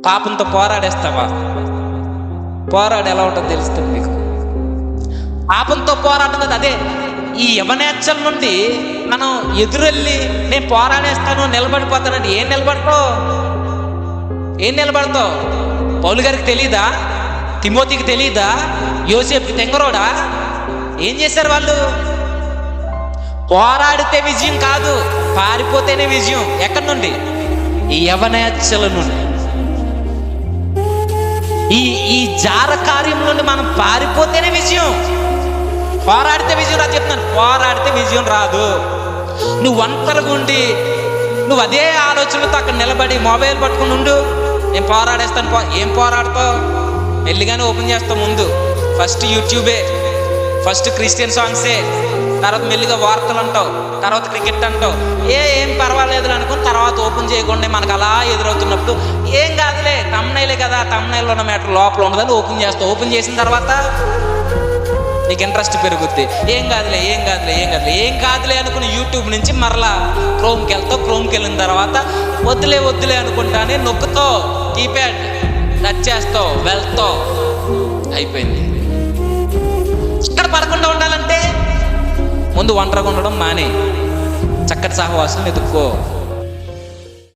పాపంతో పోరాడేస్తావా? పోరాడు ఎలా ఉంటుందో తెలుస్తుంది మీకు. పాపంతో పోరాటం కదా. అదే ఈ యవనేచ్చల నుండి మనం ఎదురెళ్ళి నేను పోరాడేస్తాను, నిలబడిపోతానంటే ఏం నిలబడతావు? పౌలు గారికి తెలీదా? తిమోతికి తెలీదా? యోసేపుకి తెంగరోడా? ఏం చేశారు వాళ్ళు? పోరాడితే విజయం కాదు, పారిపోతేనే విజయం. ఎక్కడి నుండి? ఈ యవనేచ్చల నుండి, ఈ జార కార్యం నుండి మనం పారిపోతేనే విజయం. పోరాడితే విజయం రాదు చెప్తున్నాను. పోరాడితే విజయం రాదు. నువ్వు ఒంటరిగా ఉండి నువ్వు అదే ఆలోచనలతో అక్కడ నిలబడి మొబైల్ పట్టుకుని ఉండు, నేను పోరాడేస్తాను. ఏం పోరాడతావు? మెల్లిగానే ఓపెన్ చేస్తావు. ముందు ఫస్ట్ యూట్యూబే, ఫస్ట్ క్రిస్టియన్ సాంగ్సే, తర్వాత మెల్లిగా వార్తలు అంటావు, తర్వాత క్రికెట్ అంటావు. ఏం పర్వాలేదు అనుకుని తర్వాత ఓపెన్ చేయకుండా మనకు అలా ఎదురవుతున్నప్పుడు ఏం కాదులే, తమ్నైలే కదా, తమ్నైల్లో ఉన్న మ్యాటర్ లోపల ఉండదని ఓపెన్ చేస్తావు. ఓపెన్ చేసిన తర్వాత నీకు ఇంట్రెస్ట్ పెరుగుద్ది. ఏం కాదులే అనుకుని యూట్యూబ్ నుంచి మరలా క్రోమ్కి వెళ్తావు. క్రోమ్కి వెళ్ళిన తర్వాత వద్దులే అనుకుంటానే నొక్కుతావు, కీప్యాడ్ టచ్ చేస్తావు, వెళ్తావు, అయిపోయింది. ఇక్కడ పడకుండా ఉండాలంటే ముందు ఒంటరిగా ఉండడం మానే, చక్కటి సహవాసం ఎదుక్కో.